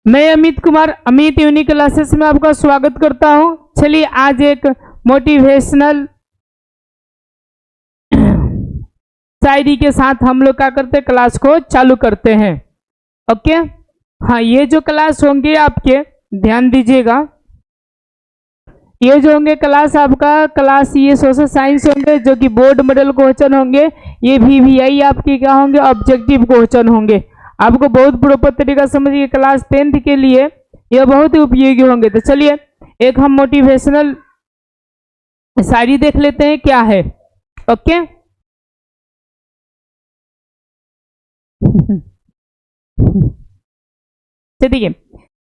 मैं Amit Kumar Amit unique classes में आपका स्वागत करता हूं। चलिए आज एक मोटिवेशनल शायरी के साथ हम लोग क्या करते हैं, क्लास को चालू करते हैं। ओके, हाँ, ये जो क्लास होंगे आपके ध्यान दीजिएगा, ये जो होंगे क्लास आपका क्लास ये सोशल साइंस होंगे जो कि बोर्ड मॉडल क्वेश्चन होंगे। ये VVI आपके क्या होंगे, ऑब्जेक्टिव क्वेश्चन होंगे। आपको बहुत प्रॉपर तरीका समझिए, क्लास 10th के लिए यह बहुत ही उपयोगी होंगे। तो चलिए एक हम मोटिवेशनल शायरी देख लेते हैं क्या है। ओके चलिए,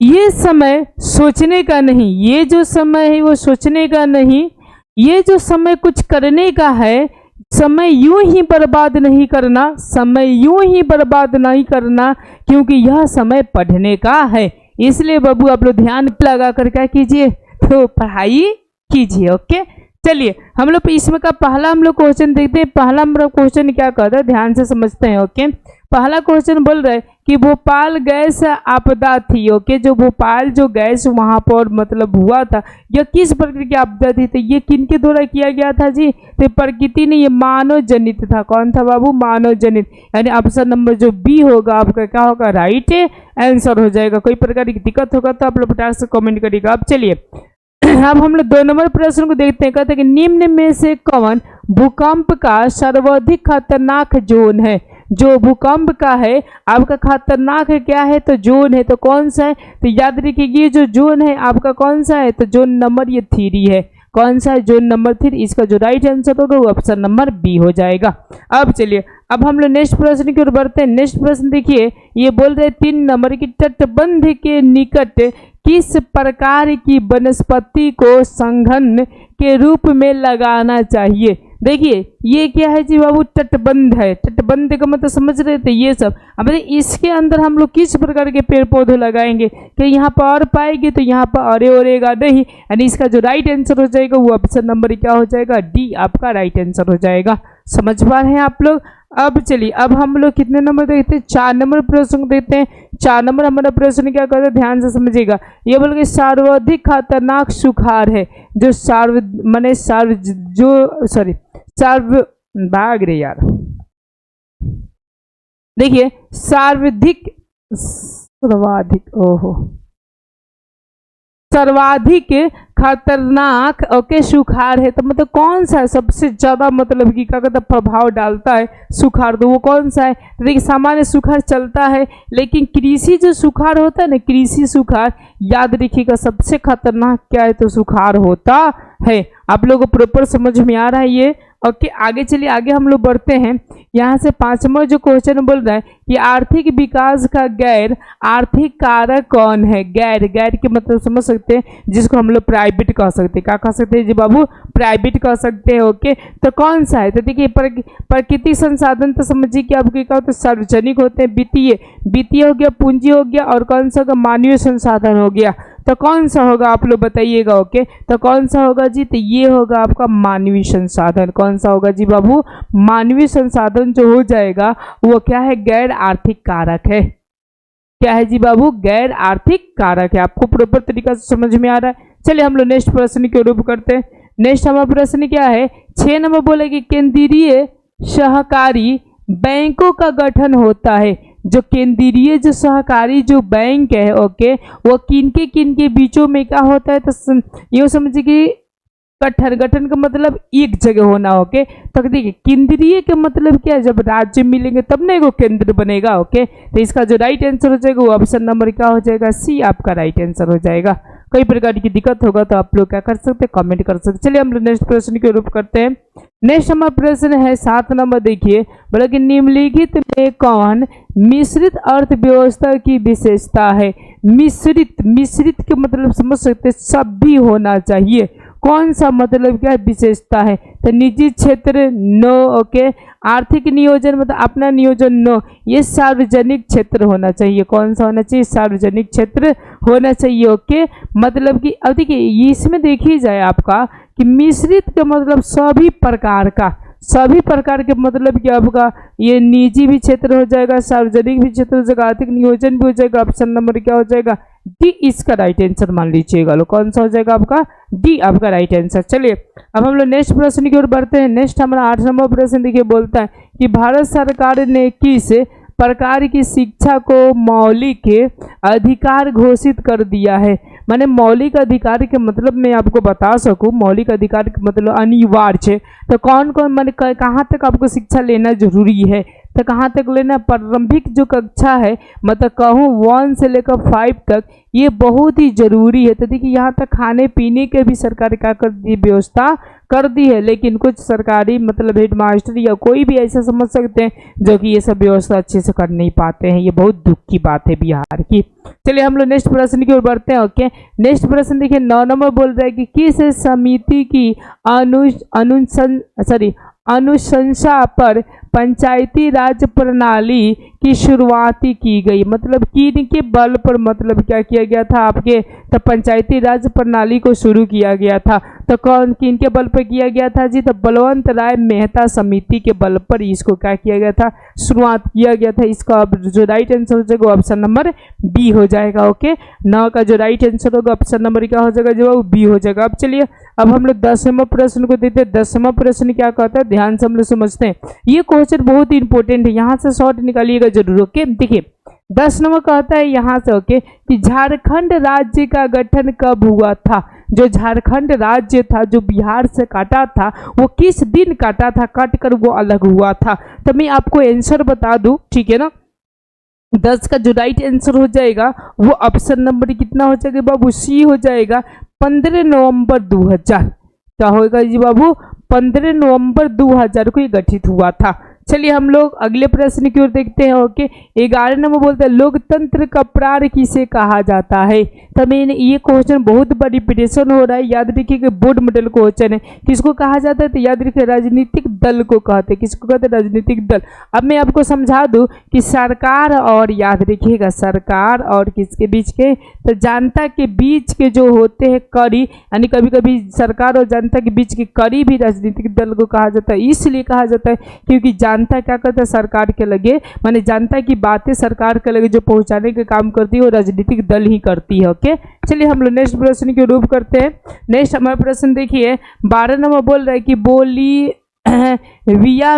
ये समय सोचने का नहीं, ये जो समय है वो सोचने का नहीं, ये जो समय कुछ करने का है। समय यूं ही बर्बाद नहीं करना, समय यूं ही बर्बाद नहीं करना, क्योंकि यह समय पढ़ने का है। इसलिए बाबू आप लोग ध्यान लगा कर क्या कीजिए, तो पढ़ाई कीजिए। ओके चलिए हम लोग इसमें का पहला हम लोग क्वेश्चन देखते हैं। पहला हम लोग क्वेश्चन क्या कहता है, ध्यान से समझते हैं। ओके, पहला क्वेश्चन बोल रहा है कि भोपाल गैस आपदा थी। ओके, जो भोपाल जो गैस वहां पर मतलब हुआ था, यह किस प्रकार की आपदा थी? तो ये किनके द्वारा किया गया था जी? तो प्रकृति ने, ये मानव जनित था। कौन था बाबू? मानव जनित। यानी ऑप्शन नंबर जो बी होगा आपका क्या होगा, राइट आंसर हो जाएगा। कोई प्रकार की दिक्कत होगा तो आप लोग फटाक से कमेंट करिएगा। अब चलिए अब हम लोग 2 नंबर प्रश्न को देखते हैं। कहते हैं कि निम्न में से कौन भूकंप का सर्वाधिक खतरनाक जोन है? जो भूकंप का है आपका खतरनाक है क्या है, तो जोन है। तो कौन सा है? तो याद रखिए जो जोन है आपका कौन सा है, तो जोन नंबर ये 3 है। कौन सा है? Zone number 3। इसका जो राइट आंसर होगा वो ऑप्शन नंबर बी हो जाएगा। अब चलिए अब हम लोग नेक्स्ट प्रश्न की ओर बढ़ते हैं। नेक्स्ट प्रश्न देखिए, ये बोल रहे 3 नंबर की तटबंध के निकट किस प्रकार की वनस्पति को संघन के रूप में लगाना चाहिए? देखिए ये क्या है जी बाबू, तटबंध है। तटबंध का मतलब समझ रहे थे ये सब। अब इसके अंदर हम लोग किस प्रकार के पेड़ पौधे लगाएंगे कि यहाँ पर और पाएंगे तो यहाँ पर अरे ओरेगा नहीं। यानी इसका जो राइट आंसर हो जाएगा वो ऑप्शन नंबर क्या हो जाएगा, डी आपका राइट आंसर हो जाएगा। समझ पा रहे हैं आप लोग? अब चलिए अब हम लोग कितने नंबर देखते हैं, 4 नंबर प्रश्न देखते हैं। 4 नंबर हमारा प्रश्न क्या कहता है, ध्यान से समझिएगा। ये बोल के सर्वाधिक खतरनाक सुखाड़ है जो भाग रहे यार। देखिए सर्वाधिक खतरनाक ओके सुखाड़ है। तो मतलब कौन सा है सबसे ज्यादा मतलब कि क्या कहते हैं प्रभाव डालता है सुखाड़, तो वो कौन सा है? तो देखिए सामान्य सुखाड़ चलता है, लेकिन कृषि जो सुखाड़ होता है ना, कृषि सुखाड़ याद रखिएगा सबसे खतरनाक क्या है, तो सुखाड़ होता है। आप लोगों को प्रॉपर समझ में आ रहा है ये? ओके आगे चलिए, आगे हम लोग बढ़ते हैं। यहाँ से 5वां जो क्वेश्चन बोल रहा है कि आर्थिक विकास का गैर आर्थिक कारक कौन है? गैर के मतलब समझ सकते हैं, जिसको हम लोग प्राइवेट कह सकते हैं। क्या कह सकते हैं जी बाबू? प्राइवेट कह सकते हैं। ओके तो कौन सा है? तो देखिए प्राकृतिक संसाधन तो समझिए कि आपके क्या होते हैं, सार्वजनिक होते हैं। वित्तीय हो गया, पूंजी हो गया, और कौन सा होगा, मानवीय संसाधन हो गया। तो कौन सा होगा आप लोग बताइएगा। ओके तो कौन सा होगा जी? तो ये होगा आपका मानवीय संसाधन। कौन सा होगा जी बाबू? मानवीय संसाधन जो हो जाएगा वो क्या है, गैर आर्थिक कारक है। क्या है जी बाबू? गैर आर्थिक कारक है। आपको प्रॉपर तरीका से समझ में आ रहा है? चलिए हम लोग नेक्स्ट प्रश्न के रूप करते हैं। नेक्स्ट हमारा प्रश्न क्या है, 6 नंबर बोले कि केंद्रीय सहकारी बैंकों का गठन होता है। जो केंद्रीय जो सहकारी जो बैंक है ओके, वो किनके बीचों में क्या होता है? तो ये समझिए कि गठन का मतलब एक जगह होना। ओके तो देखिए केंद्रीय का मतलब क्या है, जब राज्य मिलेंगे तब ना एगो केंद्र बनेगा। ओके तो इसका जो राइट आंसर हो जाएगा वो ऑप्शन नंबर क्या हो जाएगा, सी आपका राइट आंसर हो जाएगा। कोई प्रकार की दिक्कत होगा तो आप लोग क्या कर सकते हैं, कमेंट कर सकते। चलिए हम लोग नेक्स्ट प्रश्न के रूप करते हैं। नेक्स्ट हमारा प्रश्न है 7 नंबर। देखिए बोला कि निम्नलिखित में कौन मिश्रित अर्थव्यवस्था की विशेषता है? मिश्रित के मतलब समझ सकते सब भी होना चाहिए। कौन सा मतलब क्या विशेषता है? तो निजी क्षेत्र नो। ओके आर्थिक नियोजन मतलब अपना नियोजन नो। ये सार्वजनिक क्षेत्र होना चाहिए। कौन सा होना चाहिए? सार्वजनिक क्षेत्र होना चाहिए। ओके मतलब कि अब देखिए इसमें देखी जाए आपका कि मिश्रित का मतलब सभी प्रकार के मतलब कि आपका ये निजी भी क्षेत्र हो जाएगा, सार्वजनिक भी क्षेत्र हो जाएगा, आर्थिक नियोजन भी हो जाएगा। ऑप्शन नंबर क्या हो जाएगा? डी इसका राइट आंसर मान लीजिएगा। लो कौन सा हो जाएगा आपका? डी आपका राइट आंसर। चलिए अब हम लोग नेक्स्ट प्रश्न की ओर बढ़ते हैं। नेक्स्ट हमारा 8 नंबर प्रश्न देखिए, बोलता है कि भारत सरकार ने किस प्रकार की शिक्षा को मौलिक अधिकार घोषित कर दिया है? माने मौलिक अधिकार के मतलब मैं आपको बता सकूं, मौलिक अधिकार के मतलब अनिवार्य। तो कौन कौन माने कहाँ तक आपको शिक्षा लेना जरूरी है? तो कहाँ तक लेना? प्रारंभिक जो कक्षा है, मतलब कहूँ 1 से लेकर 5 तक, ये बहुत ही जरूरी है। तो देखिए यहाँ तक खाने पीने के भी सरकार क्या कर दी, व्यवस्था कर दी है। लेकिन कुछ सरकारी मतलब हेड मास्टर या कोई भी ऐसा समझ सकते हैं जो कि ये सब व्यवस्था अच्छे से कर नहीं पाते हैं। ये बहुत दुख की बात है बिहार की। चलिए हम लोग नेक्स्ट प्रश्न की ओर बढ़ते हैं। ओके, नेक्स्ट प्रश्न देखिए 9 नंबर बोल रहा है कि किस समिति की अनुशंसा पर पंचायती राज प्रणाली की शुरुआत की गई? मतलब किन के बल पर मतलब क्या किया गया था आपके? तो पंचायती राज प्रणाली को शुरू किया गया था। तो कौन किन के बल पर किया गया था जी? तो बलवंत राय मेहता समिति के बल पर इसको क्या किया गया था? शुरुआत किया गया था। इसका जो राइट आंसर हो जाएगा ऑप्शन नंबर बी हो जाएगा। ओके, 9 का जो राइट आंसर होगा ऑप्शन नंबर क्या हो जाएगा? जो बी हो जाएगा। अब चलिए अब हम लोग 10वें प्रश्न को देते हैं। 10वां प्रश्न क्या कहता है, ध्यान से हम लोग समझते हैं। ये क्वेश्चन बहुत ही इंपॉर्टेंट है, यहाँ से शॉर्ट निकालिएगा जरूर। ओके, देखिए 10 नंबर कहता है यहाँ से ओके कि झारखंड राज्य का गठन कब हुआ था? जो झारखंड राज्य था जो बिहार से काटा था, वो किस दिन काटा था? काट कर वो अलग हुआ था। तो मैं आपको आंसर बता दूं, ठीक है ना? 10 का जो राइट आंसर हो जाएगा वो ऑप्शन नंबर कितना हो जाएगा बाबू? सी हो जाएगा। 15 नवंबर 2000 क्या होगा जी बाबू? 15 नवंबर 2000 को ये गठित हुआ था। चलिए हम लोग अगले प्रश्न की ओर देखते हैं। ओके, 11 नंबर बोलते हैं लोकतंत्र का प्राण किसे कहा जाता है? तो मैंने ये क्वेश्चन बहुत बार रिपीटेशन हो रहा है, याद रखिए कि बोर्ड मॉडल क्वेश्चन है। किसको कहा जाता है? तो याद रखिए राजनीतिक दल को कहते हैं। किसको कहते हैं? राजनीतिक दल। अब मैं आपको समझा दूं कि सरकार और, याद रखिएगा, सरकार और किसके बीच के? तो जनता के बीच के जो होते हैं कड़ी, यानी कभी कभी सरकार और जनता के बीच के कड़ी भी राजनीतिक दल को कहा जाता है। इसलिए कहा जाता है क्योंकि जनता क्या करता है? सरकार के लगे, माने जनता की बातें सरकार के लगे जो पहुंचाने का काम करती है वो राजनीतिक दल ही करती है। ओके, चलिए हम लोग नेक्स्ट प्रश्न की रूप करते हैं। नेक्स्ट हमारा प्रश्न देखिए 12 नंबर बोल रहा है कि बोलीविया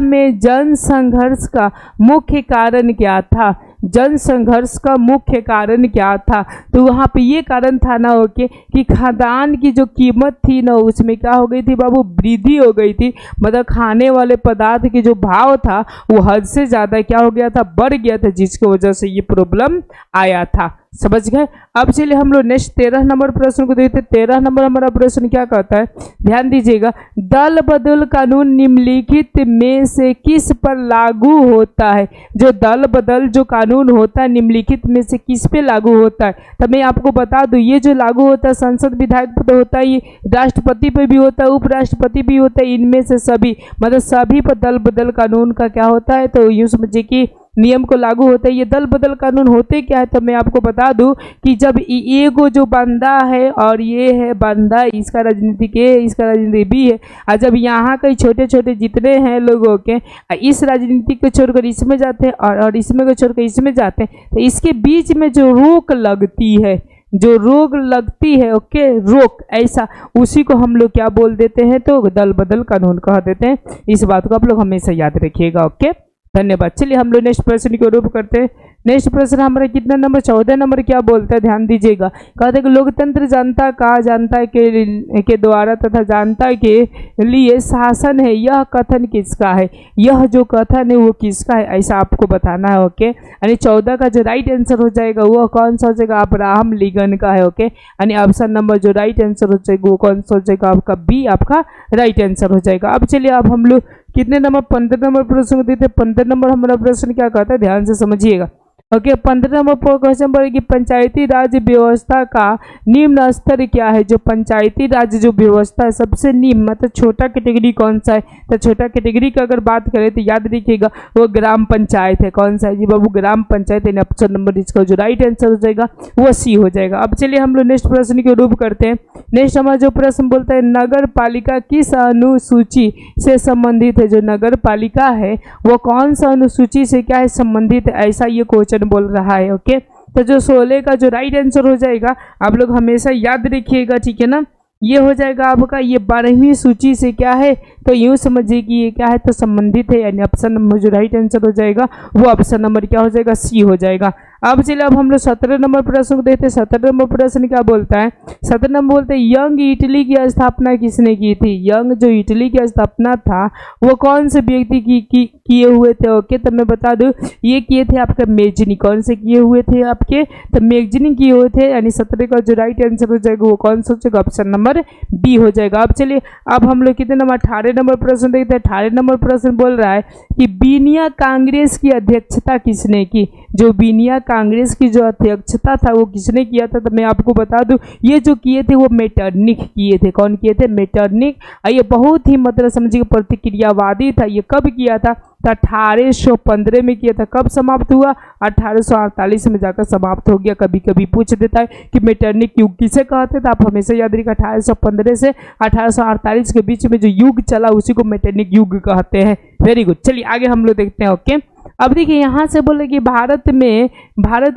में जन संघर्ष का मुख्य कारण क्या था? जन संघर्ष का मुख्य कारण क्या था? तो वहाँ पे ये कारण था ना ओके कि खाद्यान्न की जो कीमत थी ना उसमें क्या हो गई थी बाबू? वृद्धि हो गई थी। मतलब खाने वाले पदार्थ के जो भाव था वो हद से ज़्यादा क्या हो गया था? बढ़ गया था, जिसकी वजह से ये प्रॉब्लम आया था। समझ गए? अब चलिए हम लोग नेक्स्ट 13 नंबर प्रश्न को देखते हैं। 13 नंबर हमारा प्रश्न क्या कहता है, ध्यान दीजिएगा। दल बदल कानून निम्नलिखित में से किस पर लागू होता है? जो दल बदल जो कानून होता है निम्नलिखित में से किस पे लागू होता है? तो मैं आपको बता दूं ये जो लागू होता है संसद विधायक पर होता है, ये राष्ट्रपति पे भी होता है, उपराष्ट्रपति भी होता है, इनमें से सभी मतलब सभी पर दल बदल कानून का क्या होता है? तो यूं समझिए कि नियम को लागू होता है। ये दल बदल कानून होते क्या है? तो मैं आपको बता दूं कि जब ये को जो बंदा है और ये है बंदा, इसका राजनीतिक है, इसका राजनीतिक भी है, और जब यहाँ के छोटे छोटे जितने हैं लोगों के इस राजनीति को छोड़कर इसमें जाते हैं और इसमें को छोड़कर इसमें जाते हैं, तो इसके बीच में जो रोक लगती है, जो रोक लगती है ओके, रोक ऐसा, उसी को हम लोग क्या बोल देते हैं? तो दल बदल कानून कह देते हैं। इस बात को आप लोग हमेशा याद रखिएगा। ओके, धन्यवाद। चलिए हम लोग नेक्स्ट प्रश्न को रूप करते हैं। नेक्स्ट प्रश्न हमारा कितना नंबर? 14 नंबर क्या बोलता है? ध्यान दीजिएगा। कहते हैं कि लोकतंत्र जनता का, जनता के द्वारा तथा जनता के लिए शासन है, यह कथन किसका है? यह जो कथन है वो किसका है ऐसा आपको बताना है। ओके, यानी 14 का जो राइट आंसर हो जाएगा वो कौन सा हो जाएगा? अब्राहम लिंकन का है। ओके, यानी ऑप्शन नंबर जो राइट आंसर हो जाएगा वो कौन सा हो जाएगा? आपका बी आपका राइट आंसर हो जाएगा। अब चलिए अब हम लोग कितने नंबर? 15 नंबर प्रश्न को देते हैं। 15 नंबर हमारा प्रश्न क्या कहता है? ध्यान से समझिएगा। ओके 15 नंबर पर क्वेश्चन बोले कि पंचायती राज व्यवस्था का निम्न स्तर क्या है। जो पंचायती राज जो व्यवस्था है सबसे निम्न मतलब छोटा कैटेगरी कौन सा है, तो छोटा कैटेगरी की अगर बात करें तो याद रखिएगा वो ग्राम पंचायत है। कौन सा है जी बाबू, ग्राम पंचायत। यानी ऑप्शन नंबर इसका जो राइट आंसर हो जाएगा वो सी हो जाएगा। अब चलिए हम लोग नेक्स्ट प्रश्न की रूप करते हैं। नेक्स्ट हमारा जो प्रश्न बोलता है नगर पालिका किस अनुसूची से संबंधित है। जो नगर पालिका है वो कौन सा अनुसूची से क्या है संबंधित है, ऐसा ये क्वेश्चन बोल रहा है। ओके तो जो 16 का जो राइट आंसर हो जाएगा आप लोग हमेशा याद रखिएगा, ठीक है ना, ये हो जाएगा आपका ये 12वीं सूची से क्या है, तो यूँ समझिए कि ये क्या है तो संबंधित है। यानी ऑप्शन नंबर जो राइट आंसर हो जाएगा वो ऑप्शन नंबर क्या हो जाएगा, सी हो जाएगा। अब चलिए अब हम लोग 17 नंबर प्रश्न को देखते हैं। 17 नंबर प्रश्न क्या बोलता है, 17 नंबर बोलते हैं यंग इटली की स्थापना किसने की थी। यंग जो इटली की स्थापना था वो कौन से व्यक्ति की किए हुए थे। ओके तो मैं बता दूं ये किए थे आपके मेजनी। कौन से किए हुए थे आपके, तो मेजनी किए हुए थे। यानी 17 का जो राइट आंसर हो जाएगा वो कौन सा हो जाएगा, ऑप्शन नंबर बी हो जाएगा। अब चलिए अब हम लोग कितने नंबर 18 नंबर प्रश्न देखते हैं। 18 नंबर प्रश्न बोल रहा है कि बीनिया कांग्रेस की अध्यक्षता किसने की। जो बीनिया कांग्रेस की जो अध्यक्षता था वो किसने किया था, तो मैं आपको बता दूं ये जो किए थे वो मेटरनिक किए थे। कौन किए थे, मेटरनिक। ये बहुत ही मतलब समझिए प्रतिक्रियावादी था। ये कब किया था, तो 1815 में किया था। कब समाप्त हुआ, 1848 में जाकर समाप्त हो गया। कभी कभी पूछ देता है कि मेटरनिक युग किसे कहते थे, आप हमेशा याद रखिए 1815 से 1848 के बीच में जो युग चला उसी को मेटरनिक युग कहते हैं। वेरी गुड, चलिए आगे हम लोग देखते हैं। ओके अब देखिए यहाँ से बोले कि भारत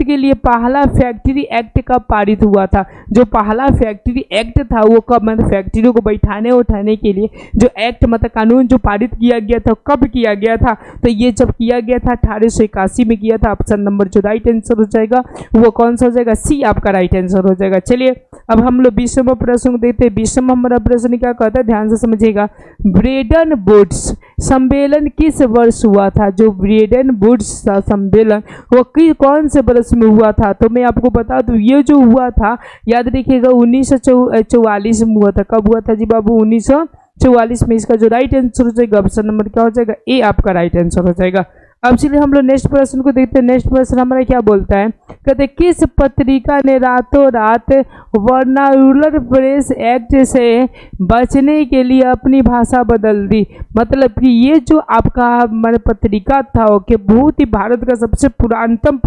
के लिए पहला फैक्ट्री एक्ट कब पारित हुआ था। जो पहला फैक्ट्री एक्ट था वो कब, मतलब फैक्ट्रियों को बैठाने उठाने के लिए जो एक्ट मतलब कानून जो पारित किया गया था कब किया गया था, तो ये जब किया गया था 1881 में किया था। ऑप्शन नंबर जो राइट आंसर हो जाएगा वो कौन सा हो जाएगा, सी आपका राइट आंसर हो जाएगा। चलिए अब हम लोग 20 नंबर प्रश्न को देखते हैं। 20 नंबर प्रश्न क्या कहता है, ध्यान से समझिएगा। ब्रेडन वुड्स सम्मेलन किस वर्ष हुआ था। जो ब्रेडन वुड्स सम्मेलन वो कौन से वर्ष में हुआ था, तो मैं आपको बता दूं ये जो हुआ था याद रखिएगा 1944 में हुआ था। कब हुआ था जी बाबू, 1944 में। इसका जो राइट आंसर हो जाएगा ऑप्शन नंबर क्या हो जाएगा, ए आपका राइट आंसर हो जाएगा। अब चलिए हम लोग नेक्स्ट प्रश्न को देखते हैं। नेक्स्ट प्रश्न हमारा क्या बोलता है, कहते किस पत्रिका ने रातों रात वर्नाकुलर प्रेस एक्ट से बचने के लिए अपनी भाषा बदल दी। मतलब कि ये जो आपका मतलब पत्रिका था ओके बहुत ही भारत का सबसे पुरातन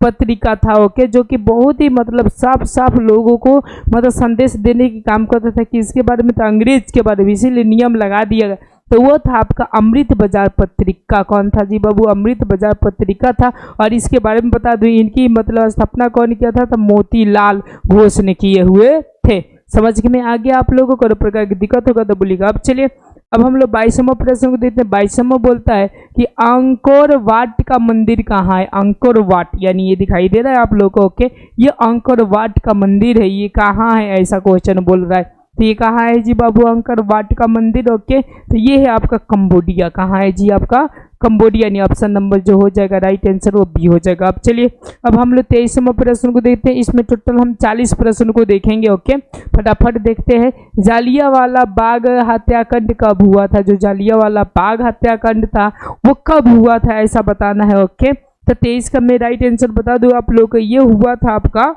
पत्रिका था ओके, जो कि बहुत ही मतलब साफ लोगों को मतलब संदेश देने की काम करता था कि इसके बारे में तो अंग्रेज के बारे में, इसीलिए नियम लगा दिया गया। तो वो था आपका अमृत बाजार पत्रिका। कौन था जी बाबू, अमृत बाजार पत्रिका था। और इसके बारे में बता दूं इनकी मतलब स्थापना कौन किया था, तो मोतीलाल घोष ने किए हुए थे। समझ में आ गया आप लोगों को, प्रकार की दिक्कत होगा तो बोलिएगा। अब चलिए अब हम लोग 22वां प्रश्न को देखते हैं। 22वां बोलता है कि अंकोर वाट का मंदिर कहाँ है। अंकोर वाट यानी ये दिखाई दे रहा है आप लोगों को ओके, ये अंकोर वाट का मंदिर है, ये कहाँ है ऐसा क्वेश्चन बोल रहा है। तो ये कहाँ है जी बाबू, अंकोर वाट का मंदिर ओके, तो ये है आपका कंबोडिया। कहाँ है जी आपका, कंबोडिया। यानी ऑप्शन नंबर जो हो जाएगा राइट आंसर वो बी हो जाएगा। अब चलिए अब हम लोग 23वां प्रश्न को देखते हैं। इसमें टोटल हम 40 प्रश्न को देखेंगे ओके, फटाफट देखते हैं। जालियांवाला बाग हत्याकांड कब हुआ था। जो जालियांवाला बाग हत्याकांड था वो कब हुआ था ऐसा बताना है ओके। तो 23 का मैं राइट आंसर बता दूं आप लोग को, ये हुआ था आपका,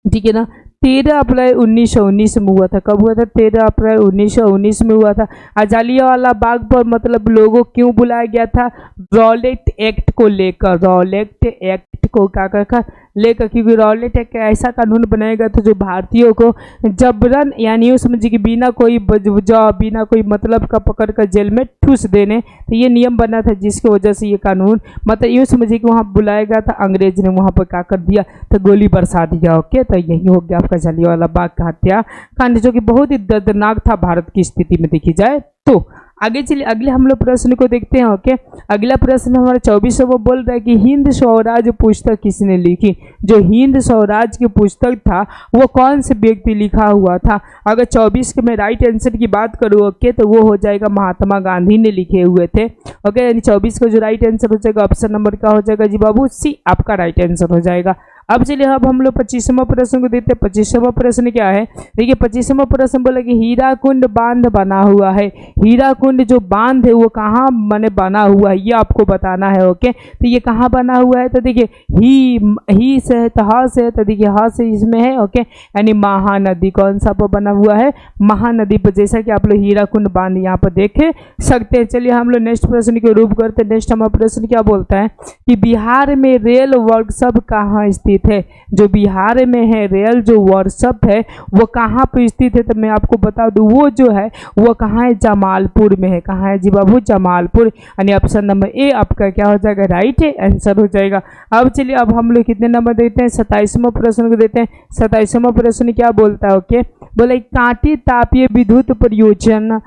ठीक है ना, 13 अप्रैल 1919 में हुआ था। कब हुआ था, 13 अप्रैल 1919 में हुआ था। जालियांवाला बाग पर मतलब लोगों क्यों बुलाया गया था, रॉलेट एक्ट को लेकर। रॉलेट एक्ट को क्या कर लेकर, क्योंकि रॉलेट एक्ट ऐसा कानून बनाया गया था जो भारतीयों को जबरन यानी यूँ समझिए कि बिना कोई मतलब का पकड़ कर जेल में ठूस देने, तो ये नियम बना था जिसकी वजह से ये कानून मतलब यूँ समझिए कि वहाँ बुलाया गया था। अंग्रेज ने वहाँ पर क्या कर दिया, तो गोली बरसा दिया ओके। तो यही हो गया आपका जालियांवाला बाग का हत्याकांड, जो कि बहुत ही दर्दनाक था भारत की स्थिति में देखी जाए तो। आगे चलिए अगले हम लोग प्रश्न को देखते हैं ओके। अगला प्रश्न हमारा 24वां बोल रहा है कि हिंद स्वराज पुस्तक किसने लिखी। जो हिंद स्वराज की पुस्तक था वो कौन से व्यक्ति लिखा हुआ था। अगर 24 के मैं राइट आंसर की बात करूँ ओके, तो वो हो जाएगा महात्मा गांधी ने लिखे हुए थे ओके। यानी 24 का जो राइट आंसर हो जाएगा ऑप्शन नंबर क्या हो जाएगा जी बाबू, सी आपका राइट आंसर हो जाएगा। अब चलिए अब हम लोग 25वां प्रश्न को देखते हैं। 25वां प्रश्न क्या है, देखिए 25वां प्रश्न बोला कि हीराकुंड बांध बना हुआ है। हीराकुंड जो बांध है वो कहाँ मैंने बना हुआ है, ये आपको बताना है। ओके, तो ये कहाँ बना हुआ है, तो देखिए ही से है, तो ह से है, तो देखिए ह से इसमें है। ओके, यानी महानदी कौन सा पर बना हुआ है, महानदी पर, जैसा कि आप लोग हीराकुंड बांध यहाँ पर देख सकते हैं। चलिए हम लोग नेक्स्ट प्रश्न के रूप करते हैं। नेक्स्ट हमारा प्रश्न क्या बोलता है कि बिहार में रेल वर्कशॉप कहाँ स्थित है। जो बिहार में है रेल जो वर्कशॉप है वो कहाँ पर स्थित है, तो मैं आपको बता दूं वो जो है वो कहाँ है, जमालपुर में है। कहाँ है जी बाबू, जमालपुर, यानी ऑप्शन नंबर ए आपका क्या हो जाएगा, राइट है आंसर हो जाएगा। अब चलिए अब हम लोग कितने नंबर देते हैं, 27वां प्रश्न को देते हैं। 27वां प्रश्न क्या बोलता है, ओके, बोले कांटी तापीय विद्युत परियोजन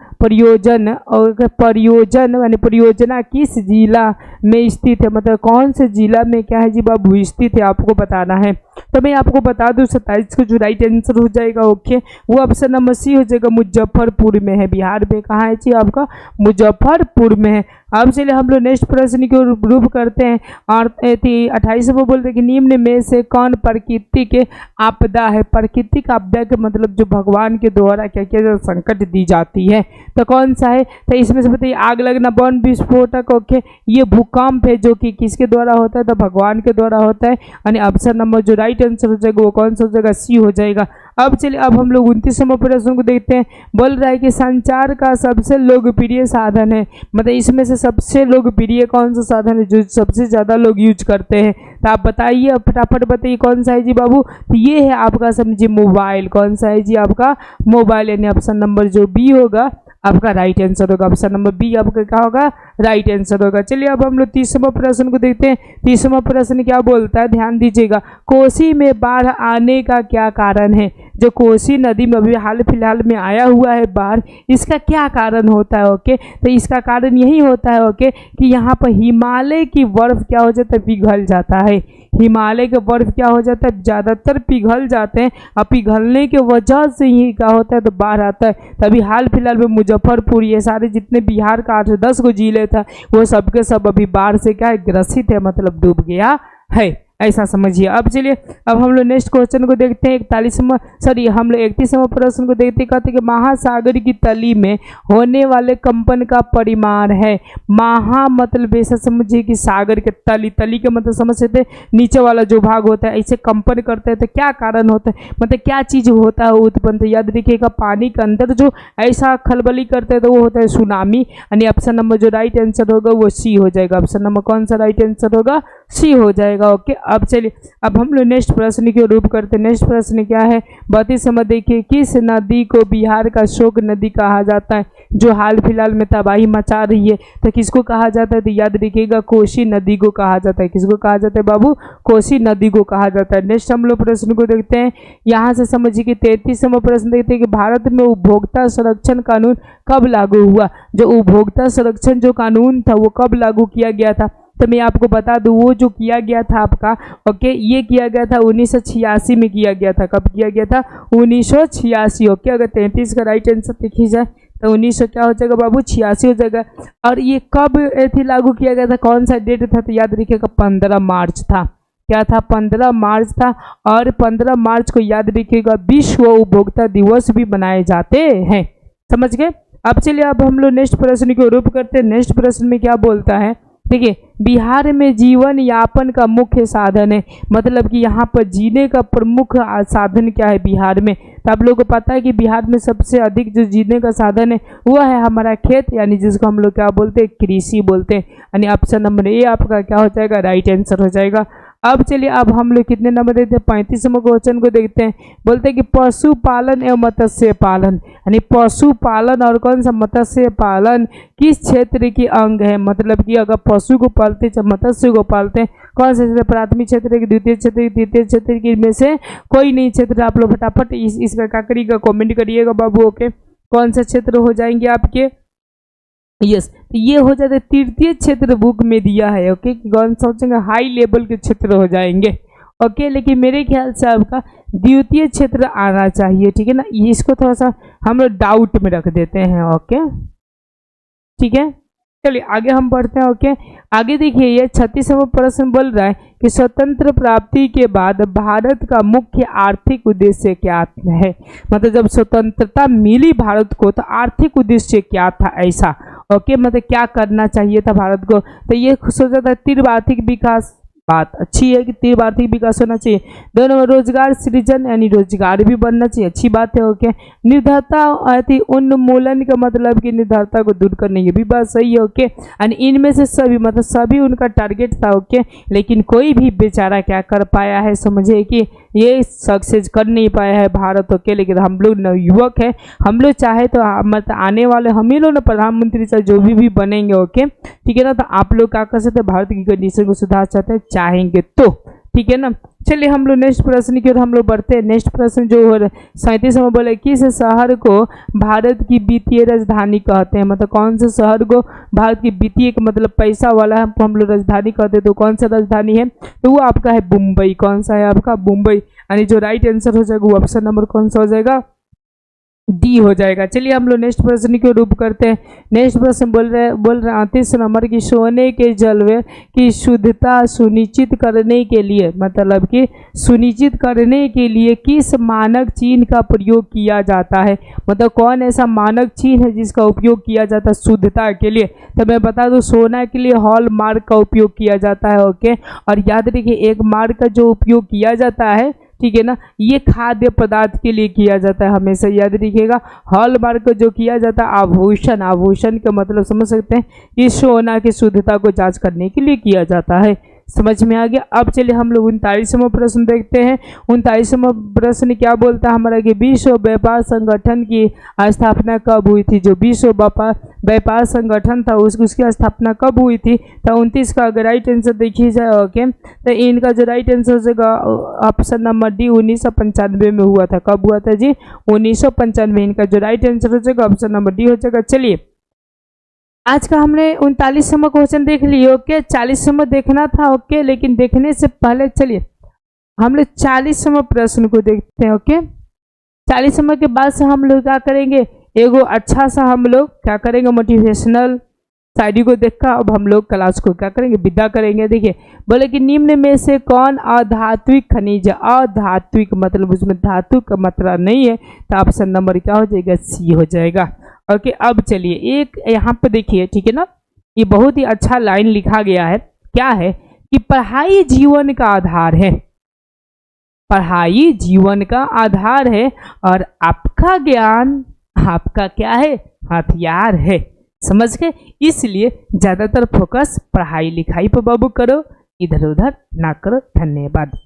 यानी परियोजना किस जिला में स्थित है, मतलब कौन से जिला में क्या है जी बाबू स्थित है, आपको बताना है। तो मैं आपको बता दूं 27 को जो राइट आंसर हो जाएगा, ओके, वो ऑप्शन नंबर सी हो जाएगा, मुजफ्फरपुर में है। बिहार में कहाँ है जी आपका, मुजफ्फरपुर में है। अब चलिए हम लोग नेक्स्ट प्रश्न की रूप करते हैं। और 28 में बोलते हैं कि निम्न में से कौन प्राकृतिक आपदा है। प्राकृतिक आपदा के मतलब जो भगवान के द्वारा क्या क्या संकट दी जाती है, तो कौन सा है, तो इसमें से बताइए आग लगना, बम विस्फोटक, ओके, ये भूकंप है जो कि किसके द्वारा होता है, तो भगवान के द्वारा होता है। यानी ऑप्शन नंबर जो राइट आंसर हो जाएगा वो कौन सा हो जाएगा, सी हो जाएगा। अब चलिए अब हम लोग 29वां प्रश्न को देखते हैं। बोल रहा है कि संचार का सबसे लोकप्रिय साधन है, मतलब इसमें से सबसे लोकप्रिय कौन सा साधन है जो सबसे ज़्यादा लोग यूज करते हैं, तो आप बताइए, फटाफट बताइए कौन सा है जी बाबू। तो ये है आपका समझिए मोबाइल। कौन सा है जी आपका, मोबाइल, यानी ऑप्शन नंबर जो बी होगा आपका राइट आंसर होगा। ऑप्शन नंबर बी आपका क्या होगा, राइट आंसर होगा। चलिए अब हम लोग 30वां प्रश्न को देखते हैं। 30वां प्रश्न क्या बोलता है, ध्यान दीजिएगा, कोसी में बाढ़ आने का क्या कारण है। जो कोसी नदी में अभी हाल फिलहाल में आया हुआ है बाढ़, इसका क्या कारण होता है, ओके, तो इसका कारण यही होता है, ओके, कि यहाँ पर हिमालय की बर्फ क्या हो जाता है, पिघल जाता है। हिमालय के बर्फ क्या हो जाता है, ज़्यादातर पिघल जाते हैं, और पिघलने के वजह से ही क्या होता है, तो बाढ़ आता है। तभी हाल फिलहाल में मुजफ्फरपुर, ये सारे जितने बिहार का 8-10 को जिले था वो सबके सब अभी बाढ़ से क्या है, ग्रसित है, मतलब डूब गया है, ऐसा समझिए। अब चलिए अब हम लोग नेक्स्ट क्वेश्चन को देखते हैं। 31वां प्रश्न को देखते कहते कि महासागर की तली में होने वाले कंपन का परिमाण है। महा मतलब ऐसा समझिए कि सागर के तली के मतलब समझ सकते नीचे वाला जो भाग होता है, ऐसे कंपन करते हैं तो क्या कारण होता है, मतलब क्या चीज़ होता है उत्पन्न, तो याद रखिएगा पानी के अंदर जो ऐसा खलबली करते हैं तो वो होता है सुनामी। यानी ऑप्शन नंबर जो राइट आंसर होगा वो सी हो जाएगा। ऑप्शन नंबर कौन सा राइट आंसर होगा, सी हो जाएगा। ओके, अब चलिए अब हम लोग नेक्स्ट प्रश्न की रूप करते हैं। नेक्स्ट प्रश्न क्या है, बहुत ही समय देखिए, किस नदी को बिहार का शोक नदी कहा जाता है, जो हाल फिलहाल में तबाही मचा रही है, तो किसको कहा जाता है, तो याद रखिएगा कोसी नदी को कहा जाता है। किसको कहा जाता है बाबू, कोसी नदी को कहा जाता है। नेक्स्ट हम लोग प्रश्न को देखते हैं। यहाँ से समझिए कि 33वां प्रश्न देखते हैं कि भारत में उपभोक्ता संरक्षण कानून कब लागू हुआ। जो उपभोक्ता संरक्षण जो कानून था वो कब लागू किया गया था, तो मैं आपको बता दूं वो जो किया गया था आपका, ओके, ये किया गया था 1986 में किया गया था। कब किया गया था, 1986। ओके, अगर 33 का राइट आंसर देखी जाए तो 1900 क्या हो जाएगा बाबू, 86 हो जाएगा। और ये कब थी लागू किया गया था, कौन सा डेट था, तो याद रखिएगा 15 मार्च था। क्या था, 15 मार्च था। और 15 मार्च को याद रखिएगा विश्व उपभोक्ता दिवस भी मनाए जाते हैं, समझ गए। अब चलिए अब हम लोग नेक्स्ट प्रश्न को रूप करते हैं। नेक्स्ट प्रश्न में क्या बोलता है, देखिए, बिहार में जीवन यापन का मुख्य साधन है, मतलब कि यहाँ पर जीने का प्रमुख साधन क्या है बिहार में, तो आप लोगों को पता है कि बिहार में सबसे अधिक जो जीने का साधन है वो है हमारा खेत, यानी जिसको हम लोग क्या बोलते हैं, कृषि बोलते हैं। यानी ऑप्शन नंबर ए आपका क्या हो जाएगा, राइट आंसर हो जाएगा। अब चलिए अब हम लोग कितने नंबर देते हैं, 35वां क्वेश्चन को देखते हैं। बोलते हैं कि पशुपालन एवं मत्स्य पालन, यानी पशुपालन और कौन सा मत्स्य पालन किस क्षेत्र की अंग है, मतलब कि अगर पशु को पालते चाहे मत्स्य को पालते हैं, कौन सा क्षेत्र, प्राथमिक क्षेत्र की, द्वितीय क्षेत्र की, तृतीय क्षेत्र की, में से कोई नहीं क्षेत्र। आप लोग फटाफट इसका काकड़ी का कमेंट करिएगा बाबू। ओके, कौन सा क्षेत्र हो जाएंगे आपके, यस, तो ये हो जाते तृतीय क्षेत्र बुक में दिया है। ओके, कौन सोचेंगे हाई लेवल के क्षेत्र हो जाएंगे। ओके, लेकिन मेरे ख्याल से आपका द्वितीय क्षेत्र आना चाहिए, ठीक है ना, इसको थोड़ा सा हम लोग डाउट में रख देते हैं। ओके, ठीक है, चलिए आगे हम बढ़ते हैं। ओके, आगे देखिए ये 36वां प्रश्न बोल रहा है कि स्वतंत्र प्राप्ति के बाद भारत का मुख्य आर्थिक उद्देश्य क्या है। मतलब जब स्वतंत्रता मिली भारत को तो आर्थिक उद्देश्य क्या था ऐसा। ओके, मतलब क्या करना चाहिए था भारत को, तो ये सोचा था तीव्र आर्थिक विकास। बात अच्छी है कि तीव्र आर्थिक विकास होना चाहिए। दोनों में रोजगार सृजन यानी रोजगार भी बनना चाहिए, अच्छी बात है। ओके, निर्धरता अति उन्मूलन का मतलब कि निर्धरता को दूर करने, ये भी बात सही है। ओके, एंड इनमें से सभी मतलब सभी उनका टारगेट था। ओके, लेकिन कोई भी बेचारा क्या कर पाया है, समझे कि ये सक्सेस कर नहीं पाया है भारत। ओके, लेकिन हम लोग नवयुवक है, हम लोग चाहे तो मतलब आने वाले हम ही लोग ना प्रधानमंत्री चाहे जो भी बनेंगे। ओके, ठीक है ना, तो आप लोग क्या कर सकते हैं, भारत की कंडीशन को सुधार चाहते हैं चाहेंगे तो, ठीक है ना। चलिए हम लोग नेक्स्ट प्रश्न की ओर हम लोग बढ़ते हैं। नेक्स्ट प्रश्न जो 37वां बोले किस शहर को भारत की वित्तीय राजधानी कहते हैं। मतलब कौन से शहर को भारत की वित्तीय मतलब पैसा वाला है हम लोग राजधानी कहते हैं, तो कौन सा राजधानी है, तो वो आपका है मुंबई। कौन सा है आपका, मुंबई। यानी जो राइट आंसर हो जाएगा वो ऑप्शन नंबर कौन सा हो जाएगा, डी हो जाएगा। चलिए हम लोग नेक्स्ट प्रश्न की रूप करते हैं। नेक्स्ट प्रश्न बोल रहे 38 नंबर की सोने के जलवे की शुद्धता सुनिश्चित करने के लिए, मतलब कि सुनिश्चित करने के लिए किस मानक चिन्ह का प्रयोग किया जाता है। मतलब कौन ऐसा मानक चिन्ह है जिसका उपयोग किया जाता है शुद्धता के लिए, तो मैं बता दूं सोना के लिए हॉल मार्क का उपयोग किया जाता है। ओके, और याद रखिए एक मार्क का जो उपयोग किया जाता है, ठीक है ना, ये खाद्य पदार्थ के लिए किया जाता है, हमेशा याद रखिएगा। हॉलमार्क जो किया जाता है आभूषण, आभूषण का मतलब समझ सकते हैं कि सोना की शुद्धता को जांच करने के लिए किया जाता है। समझ में आ गया। अब चलिए हम लोग 39वां प्रश्न देखते हैं। 39वां प्रश्न क्या बोलता है हमारा कि विश्व व्यापार संगठन की स्थापना कब हुई थी। जो विश्व व्यापार संगठन था उसकी स्थापना कब हुई थी, तो 29 का अगर राइट आंसर देखिए जाए। ओके, तो इनका जो राइट आंसर हो जाएगा ऑप्शन नंबर डी 1995 में हुआ था। कब हुआ था जी, 1995। इनका जो राइट आंसर हो जाएगा ऑप्शन नंबर डी हो जाएगा। चलिए आज का हमने 39वां क्वेश्चन देख लिए। ओके, 40वां देखना था। ओके, लेकिन देखने से पहले चलिए हम लोग 40वां प्रश्न को देखते हैं। ओके, 40वां के बाद से हम लोग क्या करेंगे, एगो अच्छा सा हम लोग क्या करेंगे मोटिवेशनल शायरी को देखकर अब हम लोग क्लास को क्या करेंगे, विदा करेंगे। देखिए बोले कि निम्न में से कौन अधात्विक खनिज है। अधात्विक मतलब उसमें धातु का मात्रा नहीं है, तो ऑप्शन नंबर क्या हो जाएगा, सी हो जाएगा। ओके, अब चलिए एक यहाँ पे देखिए, ठीक है ना, ये बहुत ही अच्छा लाइन लिखा गया है। क्या है कि पढ़ाई जीवन का आधार है, पढ़ाई जीवन का आधार है और आपका ज्ञान आपका क्या है, हथियार है। समझ गए, इसलिए ज्यादातर फोकस पढ़ाई लिखाई पर बाबू करो, इधर उधर ना करो। धन्यवाद।